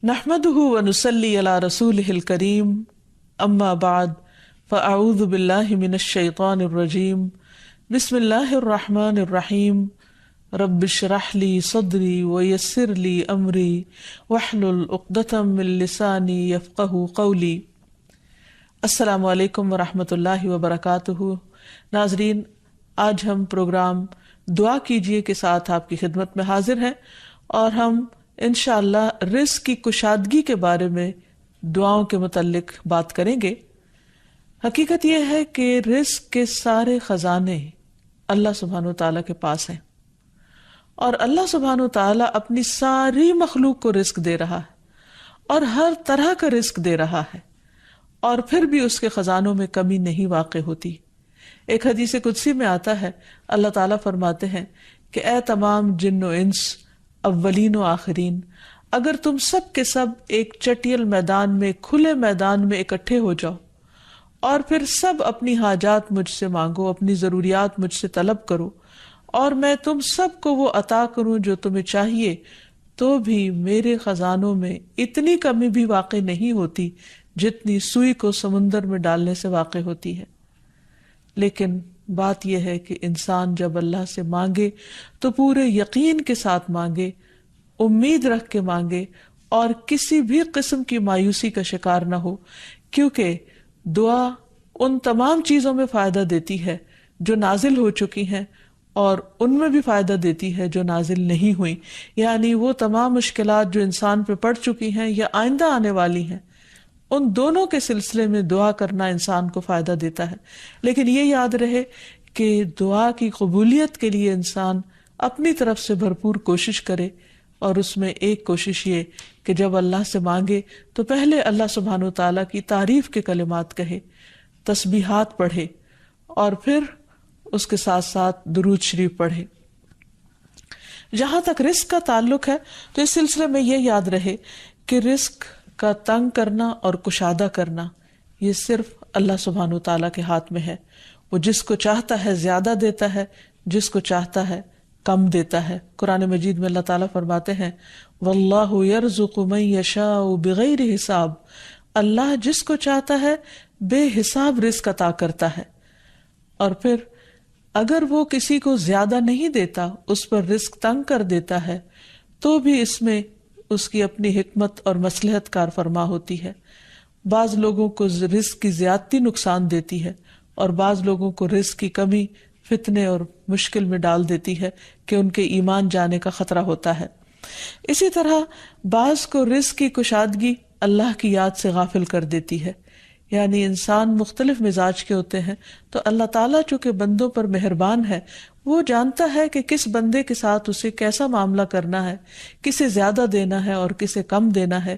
نحمده ونصلي على رسوله الكريم اما بعد فاعوذ بالله من الشيطان الرجيم بسم الله الرحمن الرحيم رب اشرح لي صدري ويسر لي امري واحلل عقدة من لساني يفقهوا قولي۔ السلام علیکم ورحمۃ اللہ وبرکاتہ۔ ناظرین، آج ہم پروگرام دعا کیجئے کے ساتھ آپ کی خدمت میں حاضر ہیں اور ہم انشاءاللہ رزق کی کشادگی کے بارے میں دعاؤں کے متعلق بات کریں گے۔ حقیقت یہ ہے کہ رزق کے سارے خزانے اللہ سبحانہ وتعالیٰ کے پاس ہیں اور اللہ سبحانہ وتعالیٰ اپنی ساری مخلوق کو رزق دے رہا ہے اور ہر طرح کا رزق دے رہا ہے، اور پھر بھی اس کے خزانوں میں کمی نہیں واقع ہوتی۔ ایک حدیث قدسی میں آتا ہے، اللہ تعالیٰ فرماتے ہیں کہ اے تمام جن و انس، اولین و آخرین، اگر تم سب کے سب ایک چٹیل میدان میں، کھلے میدان میں اکٹھے ہو جاؤ اور پھر سب اپنی حاجات مجھ سے مانگو، اپنی ضروریات مجھ سے طلب کرو اور میں تم سب کو وہ عطا کروں جو تمہیں چاہیے، تو بھی میرے خزانوں میں اتنی کمی بھی واقع نہیں ہوتی جتنی سوئی کو سمندر میں ڈالنے سے واقع ہوتی ہے۔ لیکن بات یہ ہے کہ انسان جب اللہ سے مانگے تو پورے یقین کے ساتھ مانگے، امید رکھ کے مانگے اور کسی بھی قسم کی مایوسی کا شکار نہ ہو، کیونکہ دعا ان تمام چیزوں میں فائدہ دیتی ہے جو نازل ہو چکی ہیں اور ان میں بھی فائدہ دیتی ہے جو نازل نہیں ہوئی، یعنی وہ تمام مشکلات جو انسان پہ پڑ چکی ہیں یا آئندہ آنے والی ہیں، ان دونوں کے سلسلے میں دعا کرنا انسان کو فائدہ دیتا ہے۔ لیکن یہ یاد رہے کہ دعا کی قبولیت کے لیے انسان اپنی طرف سے بھرپور کوشش کرے، اور اس میں ایک کوشش یہ کہ جب اللہ سے مانگے تو پہلے اللہ سبحانہ وتعالیٰ کی تعریف کے کلمات کہے، تسبیحات پڑھے اور پھر اس کے ساتھ ساتھ درود شریف پڑھے۔ جہاں تک رزق کا تعلق ہے تو اس سلسلے میں یہ یاد رہے کہ رزق کا تنگ کرنا اور کشادہ کرنا یہ صرف اللہ سبحانہ وتعالیٰ کے ہاتھ میں ہے۔ وہ جس کو چاہتا ہے زیادہ دیتا ہے، جس کو چاہتا ہے کم دیتا ہے۔ قرآن مجید میں اللہ تعالیٰ فرماتے ہیں واللہ یرزق من یشاء بغیر حساب، اللہ جس کو چاہتا ہے بے حساب رزق عطا کرتا ہے، اور پھر اگر وہ کسی کو زیادہ نہیں دیتا، اس پر رزق تنگ کر دیتا ہے، تو بھی اس میں اس کی اپنی حکمت اور مصلحت کار فرما ہوتی ہے۔ بعض لوگوں کو رزق کی زیادتی نقصان دیتی ہے اور بعض لوگوں کو رزق کی کمی فتنے اور مشکل میں ڈال دیتی ہے کہ ان کے ایمان جانے کا خطرہ ہوتا ہے۔ اسی طرح بعض کو رزق کی کشادگی اللہ کی یاد سے غافل کر دیتی ہے، یعنی انسان مختلف مزاج کے ہوتے ہیں، تو اللہ تعالیٰ چونکہ بندوں پر مہربان ہے، وہ جانتا ہے کہ کس بندے کے ساتھ اسے کیسا معاملہ کرنا ہے، کسے زیادہ دینا ہے اور کسے کم دینا ہے۔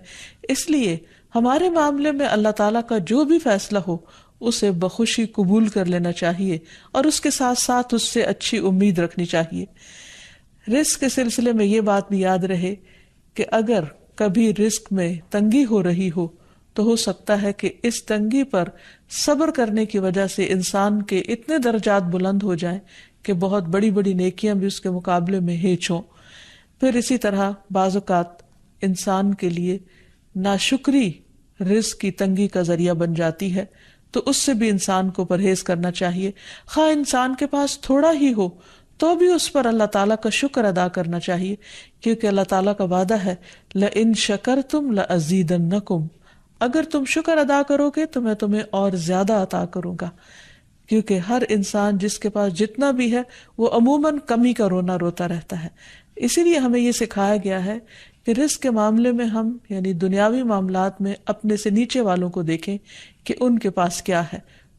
اس لیے ہمارے معاملے میں اللہ تعالیٰ کا جو بھی فیصلہ ہو اسے بخوشی قبول کر لینا چاہیے اور اس کے ساتھ ساتھ اس سے اچھی امید رکھنی چاہیے۔ رزق کے سلسلے میں یہ بات بھی یاد رہے کہ اگر کبھی رزق میں تنگی ہو رہی ہو تو ہو سکتا ہے کہ اس تنگی پر صبر کرنے کی وجہ سے انسان کے اتنے درجات بلند ہو جائیں کہ بہت بڑی بڑی نیکیاں بھی اس کے مقابلے میں ہیچ ہوں۔ پھر اسی طرح بعض اوقات انسان کے لیے ناشکری رزق کی تنگی کا ذریعہ بن جاتی ہے، تو اس سے بھی انسان کو پرہیز کرنا چاہیے۔ خواہ انسان کے پاس تھوڑا ہی ہو تو بھی اس پر اللہ تعالیٰ کا شکر ادا کرنا چاہیے، کیونکہ اللہ تعالیٰ کا وعدہ ہے لَإِن شَكَرْتُمْ لَأَزِيدَنَّكُمْ، اگر تم شکر ادا کرو گے تو میں تمہیں اور زیادہ عطا کروں گا۔ کیونکہ ہر انسان جس کے پاس جتنا بھی ہے وہ عموماً کمی کا رونا روتا رہتا ہے۔ اسی لیے ہمیں یہ سکھایا گیا ہے کہ رزق کے معاملے میں ہم یعنی دنیاوی معاملات میں اپنے سے نیچے والوں کو دیکھیں کہ ان کے پاس کیا ہے،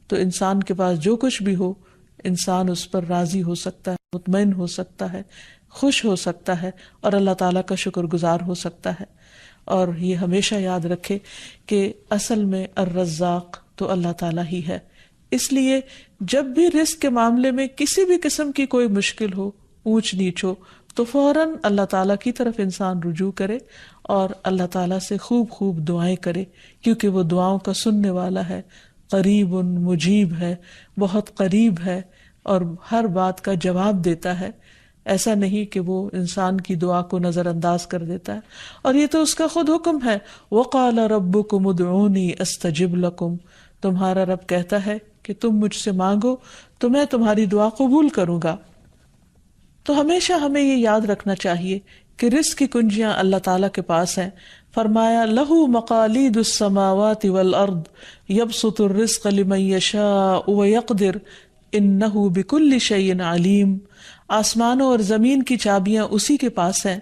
تو انسان کے پاس جو کچھ بھی ہو انسان اس پر راضی ہو سکتا ہے، مطمئن ہو سکتا ہے، خوش ہو سکتا ہے اور اللہ تعالیٰ کا شکر گزار ہو سکتا ہے۔ اور یہ ہمیشہ یاد رکھے کہ اصل میں الرزاق تو اللہ تعالیٰ ہی ہے۔ اس لیے جب بھی رزق کے معاملے میں کسی بھی قسم کی کوئی مشکل ہو، اونچ نیچ ہو، تو فوراً اللہ تعالیٰ کی طرف انسان رجوع کرے اور اللہ تعالیٰ سے خوب خوب دعائیں کرے، کیونکہ وہ دعاؤں کا سننے والا ہے، قریب مجیب ہے، بہت قریب ہے اور ہر بات کا جواب دیتا ہے۔ ایسا نہیں کہ وہ انسان کی دعا کو نظر انداز کر دیتا ہے، اور یہ تو اس کا خود حکم ہے، وَقَالَ رَبُّكُمُ ادْعُونِي أَسْتَجِبْ لَكُمْ، تمہارا رب کہتا ہے کہ تم مجھ سے مانگو تو میں تمہاری دعا قبول کروں گا۔ تو ہمیشہ ہمیں یہ یاد رکھنا چاہیے کہ رزق کی کنجیاں اللہ تعالیٰ کے پاس ہیں۔ فرمایا لَهُ مَقَالِيدُ السَّمَاوَاتِ وَالْأَرْضِ يَبْسُطُ الرِّزْقَ لِمَن يَشَاءُ وَيَقْدِرُ إِنَّهُ بِكُلِّ شَيْءٍ عَلِيمٌ، آسمانوں اور زمین کی چابیاں اسی کے پاس ہیں،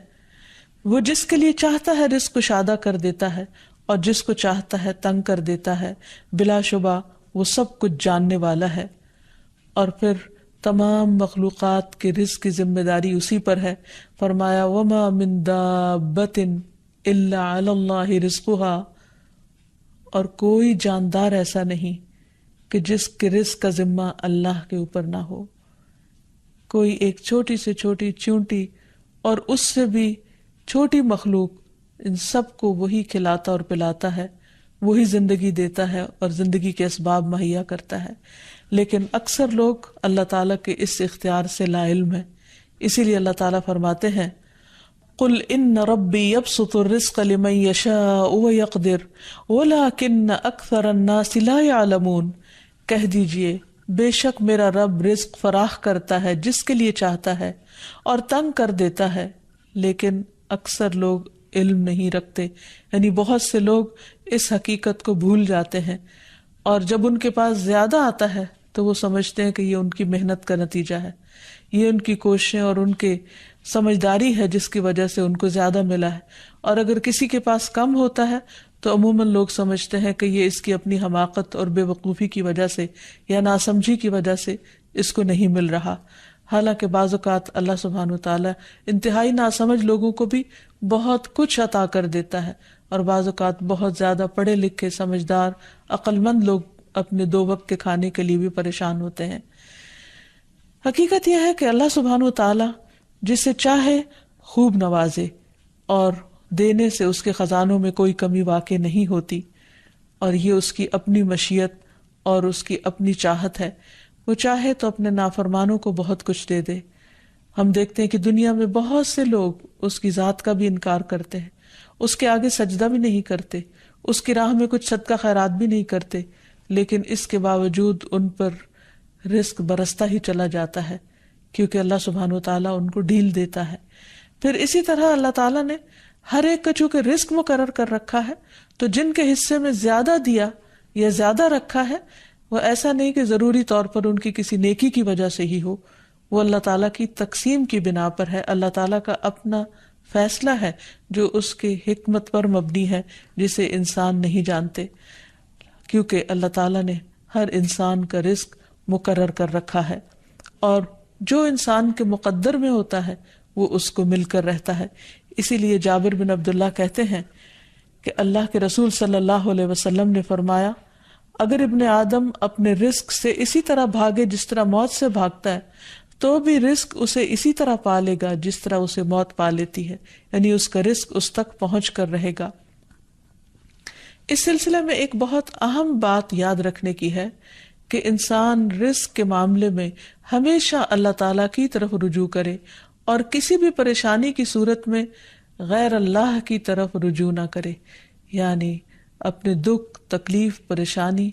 وہ جس کے لیے چاہتا ہے رزق کشادہ کر دیتا ہے اور جس کو چاہتا ہے تنگ کر دیتا ہے، بلا شبہ وہ سب کچھ جاننے والا ہے۔ اور پھر تمام مخلوقات کے رزق کی ذمہ داری اسی پر ہے۔ فرمایا وَمَا مِن دَابَّةٍ إِلَّا عَلَى اللَّهِ رِزْقُهَا، اور کوئی جاندار ایسا نہیں کہ جس کے رزق کا ذمہ اللہ کے اوپر نہ ہو۔ کوئی ایک چھوٹی سے چھوٹی چونٹی اور اس سے بھی چھوٹی مخلوق، ان سب کو وہی کھلاتا اور پلاتا ہے، وہی زندگی دیتا ہے اور زندگی کے اسباب مہیا کرتا ہے، لیکن اکثر لوگ اللہ تعالیٰ کے اس اختیار سے لا علم ہیں۔ اسی لیے اللہ تعالیٰ فرماتے ہیں قُلْ إِنَّ رَبِّي يَبْسُطُ الرِّزْقَ لِمَن يَشَاءُ وَيَقْدِرُ وَلَكِنَّ أَكْثَرَ النَّاسِ لَا يَعْلَمُونَ، کہہ دیجئے بے شک میرا رب رزق فراخ کرتا ہے جس کے لیے چاہتا ہے اور تنگ کر دیتا ہے، لیکن اکثر لوگ علم نہیں رکھتے، یعنی بہت سے لوگ اس حقیقت کو بھول جاتے ہیں، اور جب ان کے پاس زیادہ آتا ہے تو وہ سمجھتے ہیں کہ یہ ان کی محنت کا نتیجہ ہے، یہ ان کی کوششیں اور ان کے سمجھداری ہے جس کی وجہ سے ان کو زیادہ ملا ہے، اور اگر کسی کے پاس کم ہوتا ہے تو عموماً لوگ سمجھتے ہیں کہ یہ اس کی اپنی حماقت اور بے وقوفی کی وجہ سے یا ناسمجھی کی وجہ سے اس کو نہیں مل رہا۔ حالانکہ بعض اوقات اللہ سبحانہ وتعالی انتہائی ناسمجھ لوگوں کو بھی بہت کچھ عطا کر دیتا ہے، اور بعض اوقات بہت زیادہ پڑھے لکھے سمجھدار عقل مند لوگ اپنے 2 وقت کے کھانے کے لیے بھی پریشان ہوتے ہیں۔ حقیقت یہ ہے کہ اللہ سبحانہ وتعالی جسے چاہے خوب نوازے، اور دینے سے اس کے خزانوں میں کوئی کمی واقع نہیں ہوتی، اور یہ اس کی اپنی مشیت اور اس کی اپنی چاہت ہے۔ وہ چاہے تو اپنے نافرمانوں کو بہت کچھ دے دے۔ ہم دیکھتے ہیں کہ دنیا میں بہت سے لوگ اس کی ذات کا بھی انکار کرتے ہیں، اس کے آگے سجدہ بھی نہیں کرتے، اس کی راہ میں کچھ صدقہ خیرات بھی نہیں کرتے، لیکن اس کے باوجود ان پر رزق برستا ہی چلا جاتا ہے، کیونکہ اللہ سبحانہ وتعالیٰ ان کو ڈھیل دیتا ہے۔ پھر اسی طرح اللہ تعالیٰ نے ہر ایک کا چونکہ رزق مقرر کر رکھا ہے، تو جن کے حصے میں زیادہ دیا یا زیادہ رکھا ہے، وہ ایسا نہیں کہ ضروری طور پر ان کی کسی نیکی کی وجہ سے ہی ہو، وہ اللہ تعالیٰ کی تقسیم کی بنا پر ہے، اللہ تعالیٰ کا اپنا فیصلہ ہے جو اس کے حکمت پر مبنی ہے، جسے انسان نہیں جانتے، کیونکہ اللہ تعالیٰ نے ہر انسان کا رزق مقرر کر رکھا ہے، اور جو انسان کے مقدر میں ہوتا ہے وہ اس کو مل کر رہتا ہے۔ اسی لیے جابر بن عبداللہ کہتے ہیں کہ اللہ کے رسول صلی اللہ علیہ وسلم نے فرمایا، اگر ابن آدم اپنے رزق سے اسی طرح بھاگے جس طرح موت سے بھاگتا ہے، تو بھی رزق اسے اسی طرح پالے گا جس طرح اسے موت پا لیتی ہے، یعنی اس کا رزق اس تک پہنچ کر رہے گا۔ اس سلسلے میں ایک بہت اہم بات یاد رکھنے کی ہے کہ انسان رزق کے معاملے میں ہمیشہ اللہ تعالیٰ کی طرف رجوع کرے، اور کسی بھی پریشانی کی صورت میں غیر اللہ کی طرف رجوع نہ کرے، یعنی اپنے دکھ، تکلیف، پریشانی،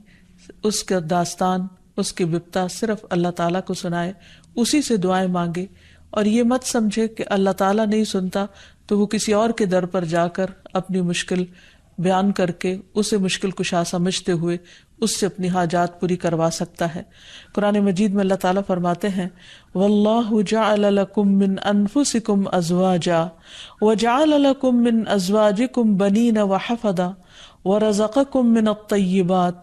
اس کا داستان، اس کی بپتا صرف اللہ تعالیٰ کو سنائے، اسی سے دعائیں مانگے، اور یہ مت سمجھے کہ اللہ تعالیٰ نہیں سنتا تو وہ کسی اور کے در پر جا کر اپنی مشکل بیان کر کے اسے مشکل کشا سمجھتے ہوئے اس سے اپنی حاجات پوری کروا سکتا ہے۔ قرآن مجید میں اللہ تعالیٰ فرماتے ہیں وَاللَّهُ جَعَلَ لَكُم مِّنْ أَنفُسِكُمْ أَزْوَاجًا وَجَعَلَ لَكُم مِّنْ أَزْوَاجِكُمْ بَنِينَ وَحَفَدًا وَرَزَقَكُم مِّنَ الطَّيِّبَاتِ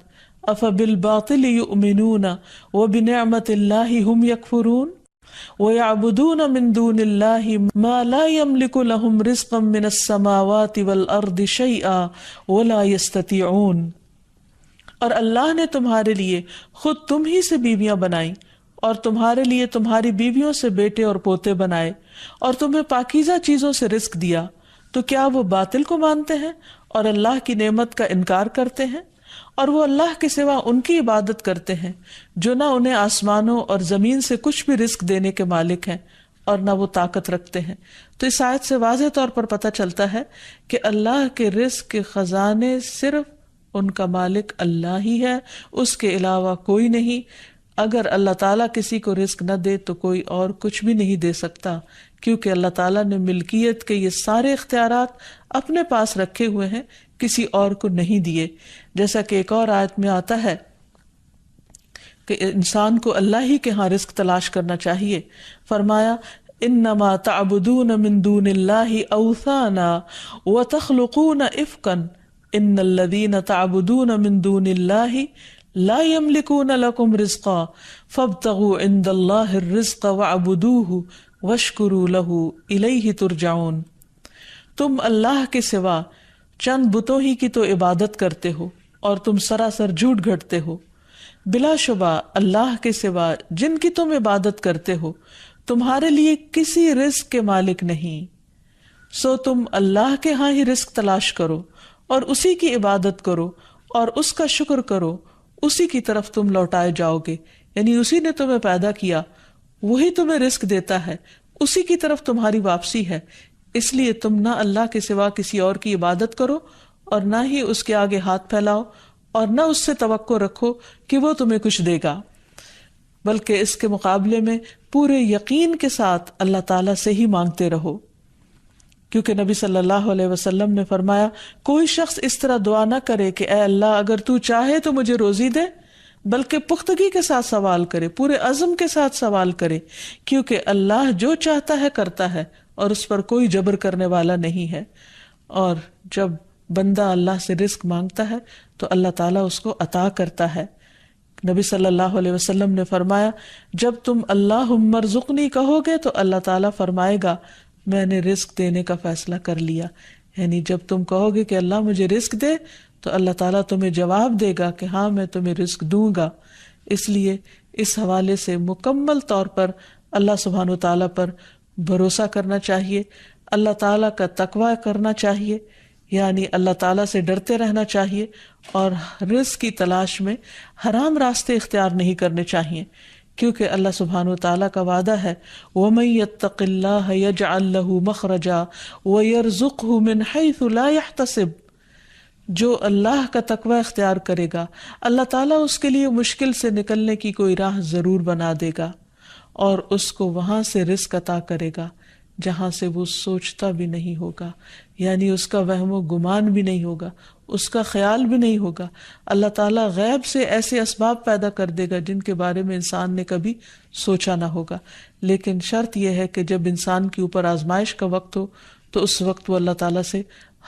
أَفَبِالْبَاطِلِ يُؤْمِنُونَ وَبِنِعْمَةِ اللَّهِ هُمْ يَكْفُرُونَ وَيَعْبُدُونَ مِن دُونِ اللَّهِ مَا لَا يَمْلِكُ لَهُمْ رِزْقًا مِّنَ السَّمَاوَاتِ وَالْأَرْضِ شَيْئًا وَلَا يَسْتَطِيعُونَ، اور اللہ نے تمہارے لیے خود تم ہی سے بیویاں بنائیں، اور تمہارے لیے تمہاری بیویوں سے بیٹے اور پوتے بنائے، اور تمہیں پاکیزہ چیزوں سے رزق دیا، تو کیا وہ باطل کو مانتے ہیں اور اللہ کی نعمت کا انکار کرتے ہیں؟ اور وہ اللہ کے سوا ان کی عبادت کرتے ہیں جو نہ انہیں آسمانوں اور زمین سے کچھ بھی رزق دینے کے مالک ہیں، اور نہ وہ طاقت رکھتے ہیں۔ تو اس آیت سے واضح طور پر پتہ چلتا ہے کہ اللہ کے رزق کے خزانے صرف ان کا مالک اللہ ہی ہے، اس کے علاوہ کوئی نہیں۔ اگر اللہ تعالیٰ کسی کو رزق نہ دے تو کوئی اور کچھ بھی نہیں دے سکتا، کیونکہ اللہ تعالیٰ نے ملکیت کے یہ سارے اختیارات اپنے پاس رکھے ہوئے ہیں، کسی اور کو نہیں دیے۔ جیسا کہ ایک اور آیت میں آتا ہے کہ انسان کو اللہ ہی کے ہاں رزق تلاش کرنا چاہیے۔ فرمایا انما تعبدون من دون اللہ اوثانا وتخلقون افکا ان الذین تعبدون من دون اللہ لا يملكون لكم رزقا فابتغوا عند اللہ الرزق واعبدوہ واشکروا لہ الیہ ترجعون۔ تم اللہ کے سوا چند بتوں ہی کی تو عبادت کرتے ہو اور تم سراسر جھوٹ گھڑتے ہو۔ بلا شبہ اللہ کے سوا جن کی تم عبادت کرتے ہو تمہارے لیے کسی رزق کے مالک نہیں، سو تم اللہ کے ہاں ہی رزق تلاش کرو اور اسی کی عبادت کرو اور اس کا شکر کرو، اسی کی طرف تم لوٹائے جاؤ گے۔ یعنی اسی نے تمہیں پیدا کیا، وہی تمہیں رزق دیتا ہے، اسی کی طرف تمہاری واپسی ہے۔ اس لیے تم نہ اللہ کے سوا کسی اور کی عبادت کرو اور نہ ہی اس کے آگے ہاتھ پھیلاؤ اور نہ اس سے توقع رکھو کہ وہ تمہیں کچھ دے گا، بلکہ اس کے مقابلے میں پورے یقین کے ساتھ اللہ تعالیٰ سے ہی مانگتے رہو، کیونکہ نبی صلی اللہ علیہ وسلم نے فرمایا کوئی شخص اس طرح دعا نہ کرے کہ اے اللہ اگر تو چاہے تو مجھے روزی دے، بلکہ پختگی کے ساتھ سوال کرے، پورے عزم کے ساتھ سوال کرے، کیونکہ اللہ جو چاہتا ہے کرتا ہے اور اس پر کوئی جبر کرنے والا نہیں ہے۔ اور جب بندہ اللہ سے رزق مانگتا ہے تو اللہ تعالیٰ اس کو عطا کرتا ہے۔ نبی صلی اللہ علیہ وسلم نے فرمایا جب تم اللہم ارزقنی کہو گے تو اللہ تعالیٰ فرمائے گا میں نے رزق دینے کا فیصلہ کر لیا۔ یعنی جب تم کہو گے کہ اللہ مجھے رزق دے تو اللہ تعالیٰ تمہیں جواب دے گا کہ ہاں میں تمہیں رزق دوں گا۔ اس لیے اس حوالے سے مکمل طور پر اللہ سبحانہ وتعالیٰ پر بھروسہ کرنا چاہیے، اللہ تعالیٰ کا تقوی کرنا چاہیے، یعنی اللہ تعالیٰ سے ڈرتے رہنا چاہیے، اور رزق کی تلاش میں حرام راستے اختیار نہیں کرنے چاہیے، کیونکہ اللہ سبحانہ وتعالیٰ کا وعدہ ہے وَمَن يَتَّقِ اللَّهَ يَجْعَل لَّهُ مَخْرَجًا وَيَرْزُقْهُ مِنْ حَيْثُ لَا يَحْتَسِبُ۔ جو اللہ کا تقوی اختیار کرے گا اللہ تعالیٰ اس کے لیے مشکل سے نکلنے کی کوئی راہ ضرور بنا دے گا اور اس کو وہاں سے رزق عطا کرے گا جہاں سے وہ سوچتا بھی نہیں ہوگا، یعنی اس کا وہم و گمان بھی نہیں ہوگا، اس کا خیال بھی نہیں ہوگا۔ اللہ تعالیٰ غیب سے ایسے اسباب پیدا کر دے گا جن کے بارے میں انسان نے کبھی سوچا نہ ہوگا، لیکن شرط یہ ہے کہ جب انسان کے اوپر آزمائش کا وقت ہو تو اس وقت وہ اللہ تعالیٰ سے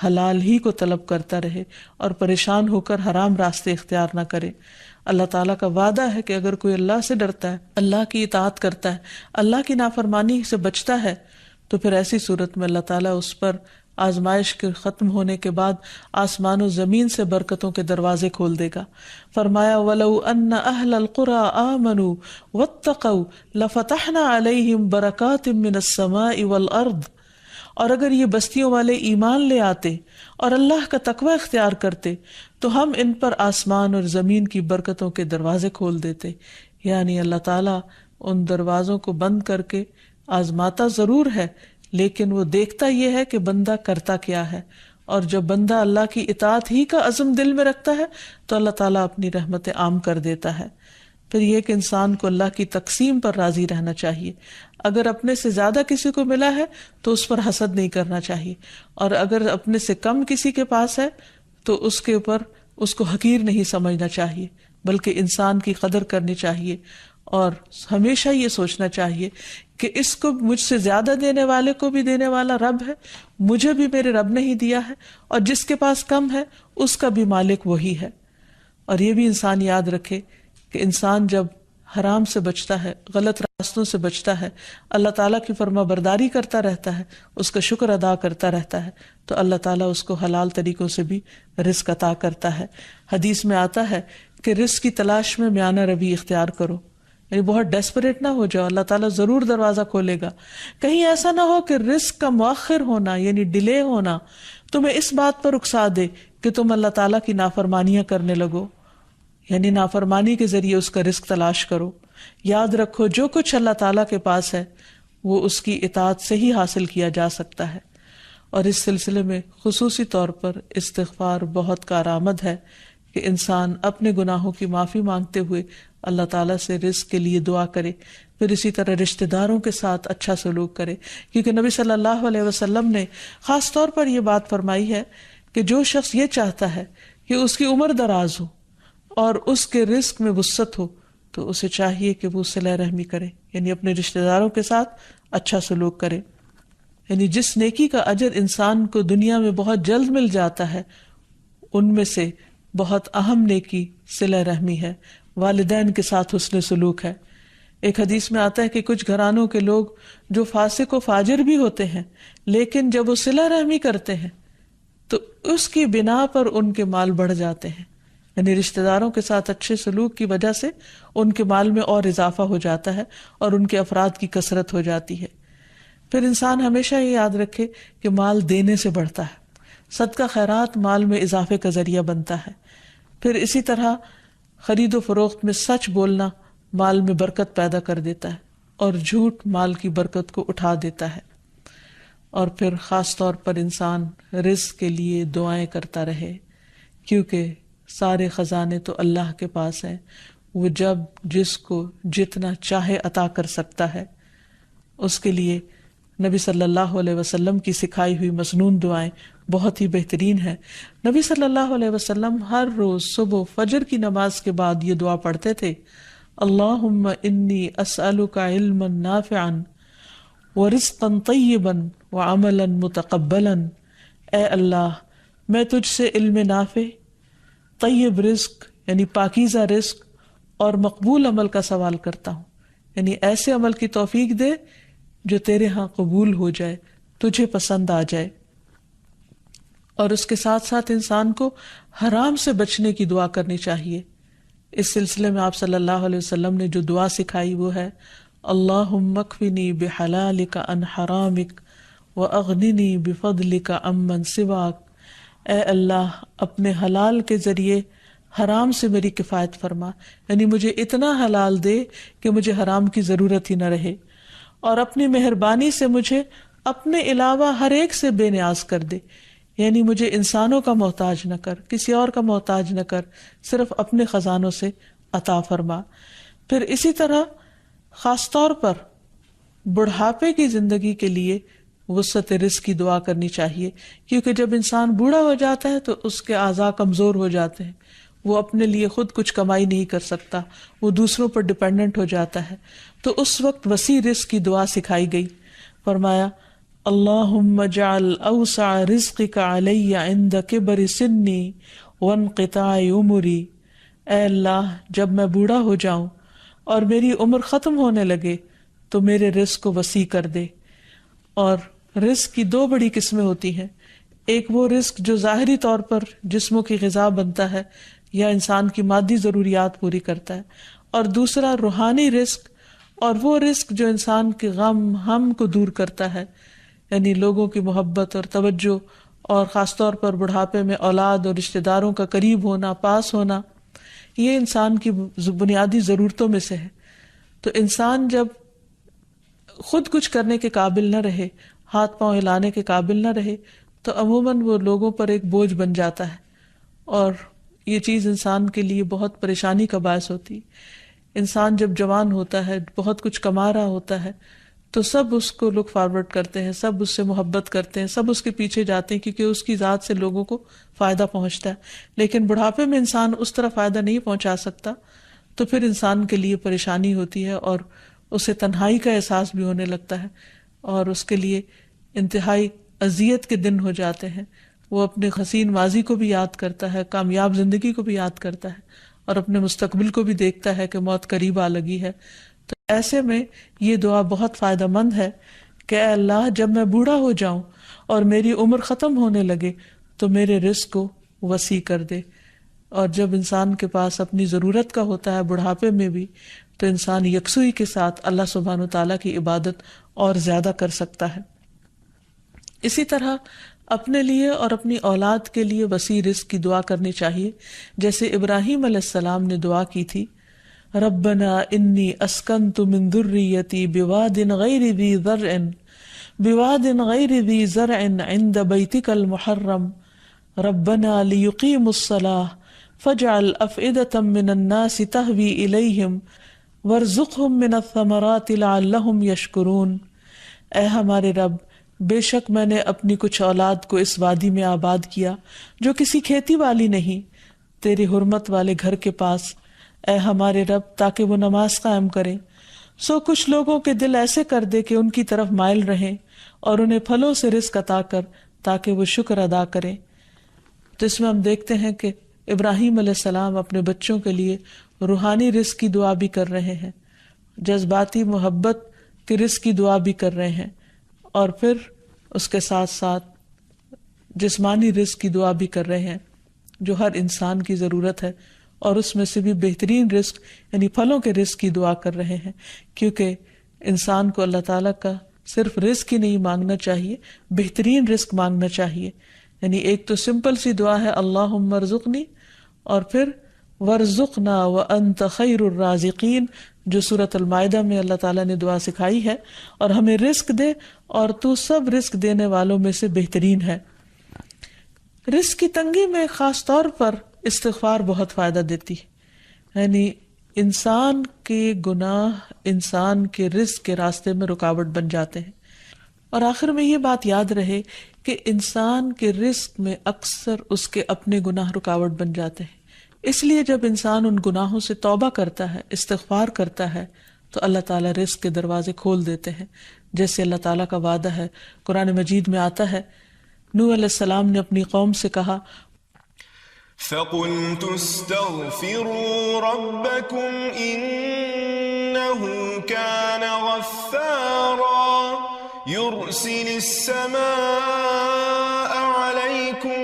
حلال ہی کو طلب کرتا رہے اور پریشان ہو کر حرام راستے اختیار نہ کرے۔ اللہ تعالیٰ کا وعدہ ہے کہ اگر کوئی اللہ سے ڈرتا ہے، اللہ کی اطاعت کرتا ہے، اللہ کی نافرمانی سے بچتا ہے، تو پھر ایسی صورت میں اللہ تعالیٰ اس پر آزمائش کے ختم ہونے کے بعد آسمان و زمین سے برکتوں کے دروازے کھول دے گا۔ فرمایا وَلَوْ أَنَّ أَهْلَ الْقُرَىٰ آمَنُوا وَاتَّقَوْا لَفَتَحْنَا عَلَيْهِمْ بَرَكَاتٍ مِّنَ السَّمَاءِ وَالْأَرْضِ۔ اور اگر یہ بستیوں والے ایمان لے آتے اور اللہ کا تقوی اختیار کرتے تو ہم ان پر آسمان اور زمین کی برکتوں کے دروازے کھول دیتے۔ یعنی اللہ تعالیٰ ان دروازوں کو بند کر کے آزماتا ضرور ہے، لیکن وہ دیکھتا یہ ہے کہ بندہ کرتا کیا ہے، اور جب بندہ اللہ کی اطاعت ہی کا عزم دل میں رکھتا ہے تو اللہ تعالیٰ اپنی رحمتیں عام کر دیتا ہے۔ پھر یہ کہ انسان کو اللہ کی تقسیم پر راضی رہنا چاہیے، اگر اپنے سے زیادہ کسی کو ملا ہے تو اس پر حسد نہیں کرنا چاہیے، اور اگر اپنے سے کم کسی کے پاس ہے تو اس کے اوپر اس کو حقیر نہیں سمجھنا چاہیے، بلکہ انسان کی قدر کرنی چاہیے، اور ہمیشہ یہ سوچنا چاہیے کہ اس کو مجھ سے زیادہ دینے والے کو بھی دینے والا رب ہے، مجھے بھی میرے رب نے ہی دیا ہے، اور جس کے پاس کم ہے اس کا بھی مالک وہی ہے۔ اور یہ بھی انسان یاد رکھے کہ انسان جب حرام سے بچتا ہے، غلط راستوں سے بچتا ہے، اللہ تعالیٰ کی فرما برداری کرتا رہتا ہے، اس کا شکر ادا کرتا رہتا ہے، تو اللہ تعالیٰ اس کو حلال طریقوں سے بھی رزق عطا کرتا ہے۔ حدیث میں آتا ہے کہ رزق کی تلاش میں میانہ روی اختیار کرو، یعنی بہت ڈیسپریٹ نہ ہو جاؤ، اللہ تعالیٰ ضرور دروازہ کھولے گا۔ کہیں ایسا نہ ہو کہ رزق کا مؤخر ہونا یعنی ڈیلے ہونا تمہیں اس بات پر اکسا دے کہ تم اللہ تعالیٰ کی نافرمانیاں کرنے لگو، یعنی نافرمانی کے ذریعے اس کا رزق تلاش کرو۔ یاد رکھو جو کچھ اللہ تعالیٰ کے پاس ہے وہ اس کی اطاعت سے ہی حاصل کیا جا سکتا ہے۔ اور اس سلسلے میں خصوصی طور پر استغفار بہت کارآمد ہے کہ انسان اپنے گناہوں کی معافی مانگتے ہوئے اللہ تعالیٰ سے رزق کے لیے دعا کرے، پھر اسی طرح رشتہ داروں کے ساتھ اچھا سلوک کرے، کیونکہ نبی صلی اللہ علیہ وسلم نے خاص طور پر یہ بات فرمائی ہے کہ جو شخص یہ چاہتا ہے کہ اس کی عمر دراز ہو اور اس کے رزق میں وسعت ہو تو اسے چاہیے کہ وہ صلہ رحمی کرے، یعنی اپنے رشتہ داروں کے ساتھ اچھا سلوک کرے۔ یعنی جس نیکی کا اجر انسان کو دنیا میں بہت جلد مل جاتا ہے، ان میں سے بہت اہم نیکی صلہ رحمی ہے، والدین کے ساتھ حسن سلوک ہے۔ ایک حدیث میں آتا ہے کہ کچھ گھرانوں کے لوگ جو فاسق و فاجر بھی ہوتے ہیں، لیکن جب وہ صلہ رحمی کرتے ہیں تو اس کی بنا پر ان کے مال بڑھ جاتے ہیں، یعنی رشتہ داروں کے ساتھ اچھے سلوک کی وجہ سے ان کے مال میں اور اضافہ ہو جاتا ہے اور ان کے افراد کی کثرت ہو جاتی ہے۔ پھر انسان ہمیشہ یہ یاد رکھے کہ مال دینے سے بڑھتا ہے، صدقہ خیرات مال میں اضافے کا ذریعہ بنتا ہے۔ پھر اسی طرح خرید و فروخت میں سچ بولنا مال میں برکت پیدا کر دیتا ہے اور جھوٹ مال کی برکت کو اٹھا دیتا ہے۔ اور پھر خاص طور پر انسان رزق کے لیے دعائیں کرتا رہے، کیونکہ سارے خزانے تو اللہ کے پاس ہیں، وہ جب جس کو جتنا چاہے عطا کر سکتا ہے۔ اس کے لیے نبی صلی اللہ علیہ وسلم کی سکھائی ہوئی مسنون دعائیں بہت ہی بہترین ہیں۔ نبی صلی اللہ علیہ وسلم ہر روز صبح فجر کی نماز کے بعد یہ دعا پڑھتے تھے، اللہم انی اسألک علما نافعا ورزقا طیبا وعملا متقبلا۔ اے اللہ، میں تجھ سے علم نافع، طیب رزق یعنی پاکیزہ رزق اور مقبول عمل کا سوال کرتا ہوں، یعنی ایسے عمل کی توفیق دے جو تیرے ہاں قبول ہو جائے، تجھے پسند آ جائے۔ اور اس کے ساتھ ساتھ انسان کو حرام سے بچنے کی دعا کرنی چاہیے۔ اس سلسلے میں آپ صلی اللہ علیہ وسلم نے جو دعا سکھائی وہ ہے، اللہم اکفنی بحلالک عن حرامک واغننی بفضلک عمن سواک۔ اے اللہ، اپنے حلال کے ذریعے حرام سے میری کفایت فرما، یعنی مجھے اتنا حلال دے کہ مجھے حرام کی ضرورت ہی نہ رہے، اور اپنی مہربانی سے مجھے اپنے علاوہ ہر ایک سے بے نیاز کر دے، یعنی مجھے انسانوں کا محتاج نہ کر، کسی اور کا محتاج نہ کر، صرف اپنے خزانوں سے عطا فرما۔ پھر اسی طرح خاص طور پر بڑھاپے کی زندگی کے لیے وسعت رزق کی دعا کرنی چاہیے، کیونکہ جب انسان بوڑھا ہو جاتا ہے تو اس کے اعضاء کمزور ہو جاتے ہیں، وہ اپنے لیے خود کچھ کمائی نہیں کر سکتا، وہ دوسروں پر ڈپینڈنٹ ہو جاتا ہے، تو اس وقت وسیع رزق کی دعا سکھائی گئی۔ فرمایا، اللہم اجعل اوسع رزقک علی عند کبر سنی وانقطاع عمری۔ اے اللہ، جب میں بوڑھا ہو جاؤں اور میری عمر ختم ہونے لگے تو میرے رزق کو وسیع کر دے۔ اور رزق کی دو بڑی قسمیں ہوتی ہیں، ایک وہ رزق جو ظاہری طور پر جسموں کی غذا بنتا ہے یا انسان کی مادی ضروریات پوری کرتا ہے، اور دوسرا روحانی رزق، اور وہ رزق جو انسان کے غم ہم کو دور کرتا ہے، یعنی لوگوں کی محبت اور توجہ، اور خاص طور پر بڑھاپے میں اولاد اور رشتہ داروں کا قریب ہونا، پاس ہونا، یہ انسان کی بنیادی ضرورتوں میں سے ہے۔ تو انسان جب خود کچھ کرنے کے قابل نہ رہے، ہاتھ پاؤں ہلانے کے قابل نہ رہے، تو عموماً وہ لوگوں پر ایک بوجھ بن جاتا ہے، اور یہ چیز انسان کے لیے بہت پریشانی کا باعث ہوتی ہے۔ انسان جب جوان ہوتا ہے، بہت کچھ کما رہا ہوتا ہے، تو سب اس کو لک فارورڈ کرتے ہیں، سب اس سے محبت کرتے ہیں، سب اس کے پیچھے جاتے ہیں، کیونکہ اس کی ذات سے لوگوں کو فائدہ پہنچتا ہے۔ لیکن بڑھاپے میں انسان اس طرح فائدہ نہیں پہنچا سکتا، تو پھر انسان کے لیے پریشانی ہوتی ہے، اور اسے تنہائی کا احساس بھی ہونے لگتا ہے، اور اس کے لیے انتہائی اذیت کے دن ہو جاتے ہیں۔ وہ اپنے حسین ماضی کو بھی یاد کرتا ہے، کامیاب زندگی کو بھی یاد کرتا ہے، اور اپنے مستقبل کو بھی دیکھتا ہے کہ موت قریب آ لگی ہے۔ تو ایسے میں یہ دعا بہت فائدہ مند ہے کہ اے اللہ، جب میں بوڑھا ہو جاؤں اور میری عمر ختم ہونے لگے تو میرے رزق کو وسیع کر دے۔ اور جب انسان کے پاس اپنی ضرورت کا ہوتا ہے بڑھاپے میں بھی، تو انسان یکسوئی کے ساتھ اللہ سبحانہ وتعالیٰ کی عبادت اور زیادہ کر سکتا ہے۔ اسی طرح اپنے لیے اور اپنی اولاد کے لیے وسیع رزق کی دعا کرنی چاہیے، جیسے ابراہیم علیہ السلام نے دعا کی تھی، ربنا انی اسکنت من ذریتی بواد غیر ذی زرع عند بیتک المحرم ربنا لیقیموا الصلاة فاجعل افئدة من الناس تہوی الیہم وارزقہم من الثمرات لعلہم یشکرون۔ اے ہمارے رب، بے شک میں نے اپنی کچھ اولاد کو اس وادی میں آباد کیا جو کسی کھیتی والی نہیں، تیری حرمت والے گھر کے پاس، اے ہمارے رب، تاکہ وہ نماز قائم کریں۔ سو کچھ لوگوں کے دل ایسے کر دے کہ ان کی طرف مائل رہیں، اور انہیں پھلوں سے رزق عطا کر تاکہ وہ شکر ادا کریں۔ تو اس میں ہم دیکھتے ہیں کہ ابراہیم علیہ السلام اپنے بچوں کے لیے روحانی رزق کی دعا بھی کر رہے ہیں، جذباتی محبت کے رزق کی دعا بھی کر رہے ہیں، اور پھر اس کے ساتھ ساتھ جسمانی رزق کی دعا بھی کر رہے ہیں جو ہر انسان کی ضرورت ہے، اور اس میں سے بھی بہترین رزق یعنی پھلوں کے رزق کی دعا کر رہے ہیں، کیونکہ انسان کو اللہ تعالیٰ کا صرف رزق ہی نہیں مانگنا چاہیے، بہترین رزق مانگنا چاہیے۔ یعنی ایک تو سمپل سی دعا ہے اللہم ارزقنی، اور پھر ورزقنا وانت خیر الرازقین، جو سورۃ المائدہ میں اللہ تعالیٰ نے دعا سکھائی ہے، اور ہمیں رزق دے اور تو سب رزق دینے والوں میں سے بہترین ہے۔ رزق کی تنگی میں خاص طور پر استغفار بہت فائدہ دیتی ہے، یعنی انسان کے گناہ انسان کے رزق کے راستے میں رکاوٹ بن جاتے ہیں۔ اور آخر میں یہ بات یاد رہے کہ انسان کے رزق میں اکثر اس کے اپنے گناہ رکاوٹ بن جاتے ہیں، اس لیے جب انسان ان گناہوں سے توبہ کرتا ہے، استغفار کرتا ہے، تو اللہ تعالیٰ رزق کے دروازے کھول دیتے ہیں، جیسے اللہ تعالیٰ کا وعدہ ہے۔ قرآن مجید میں آتا ہے، نوح علیہ السلام نے اپنی قوم سے کہا فَقُلْتُ اسْتَغْفِرُوا رَبَّكُمْ إِنَّهُ كَانَ غَفَّارًا يُرْسِلِ السَّمَاءَ عَلَيْكُمْ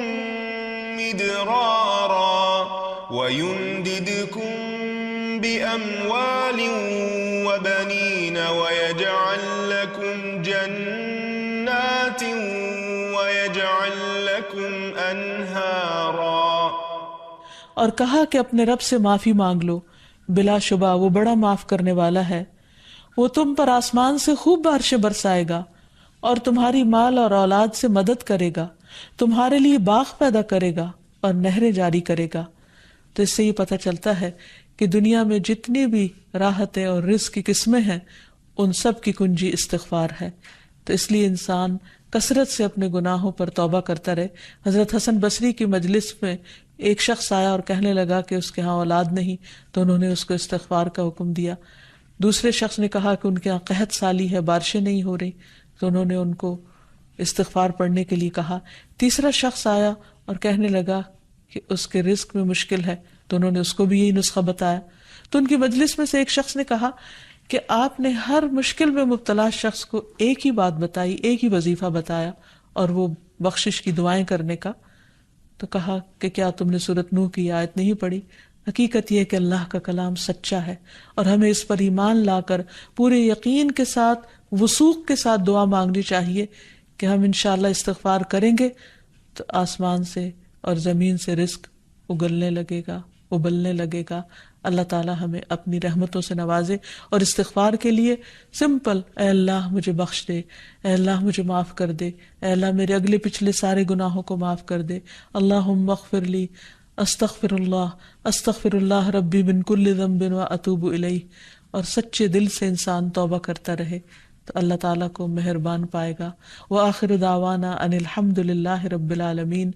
مِدْرَارًا وَيُمْدِدْكُمْ بِأَمْوَالٍ وَبَنِينَ وَيَجْعَلْ لَكُمْ جَنَّاتٍ وَيَجْعَلْ لَكُمْ أَنْهَارًا۔ اور کہا کہ اپنے رب سے معافی مانگ لو، بلا شبہ وہ بڑا معاف کرنے والا ہے، وہ تم پر آسمان سے خوب بارشیں برسائے گا، اور تمہاری مال اور اولاد سے مدد کرے گا، تمہارے لیے باغ پیدا کرے گا اور نہریں جاری کرے گا۔ تو اس سے یہ پتہ چلتا ہے کہ دنیا میں جتنی بھی راحتیں اور رزق کی قسمیں ہیں، ان سب کی کنجی استغفار ہے۔ تو اس لیے انسان کثرت سے اپنے گناہوں پر توبہ کرتا رہے۔ حضرت حسن بصری کی مجلس میں ایک شخص آیا اور کہنے لگا کہ اس کے ہاں اولاد نہیں، تو انہوں نے اس کو استغفار کا حکم دیا۔ دوسرے شخص نے کہا کہ ان کے ہاں قحط سالی ہے، بارشیں نہیں ہو رہی، تو انہوں نے ان کو استغفار پڑھنے کے لیے کہا۔ تیسرا شخص آیا اور کہنے لگا کہ اس کے رزق میں مشکل ہے، تو انہوں نے اس کو بھی یہی نسخہ بتایا۔ تو ان کی مجلس میں سے ایک شخص نے کہا کہ آپ نے ہر مشکل میں مبتلا شخص کو ایک ہی بات بتائی، ایک ہی وظیفہ بتایا، اور وہ بخشش کی دعائیں کرنے کا۔ تو کہا کہ کیا تم نے سورۃ نوح کی آیت نہیں پڑھی؟ حقیقت یہ ہے کہ اللہ کا کلام سچا ہے، اور ہمیں اس پر ایمان لا کر پورے یقین کے ساتھ، وثوق کے ساتھ دعا مانگنی چاہیے کہ ہم انشاءاللہ استغفار کریں گے تو آسمان سے اور زمین سے رزق اگلنے لگے گا، ابلنے لگے گا۔ اللہ تعالیٰ ہمیں اپنی رحمتوں سے نوازے۔ اور استغفار کے لیے سمپل، اے اللہ مجھے بخش دے، اے اللہ مجھے معاف کر دے، اے اللہ میرے اگلے پچھلے سارے گناہوں کو معاف کر دے، اللہم اغفر لی، استغفر اللہ ربی من کل ذنب واتوب الیہ۔ اور سچے دل سے انسان توبہ کرتا رہے تو اللہ تعالیٰ کو مہربان پائے گا۔ وآخر دعوانا ان الحمد للہ رب العالمین۔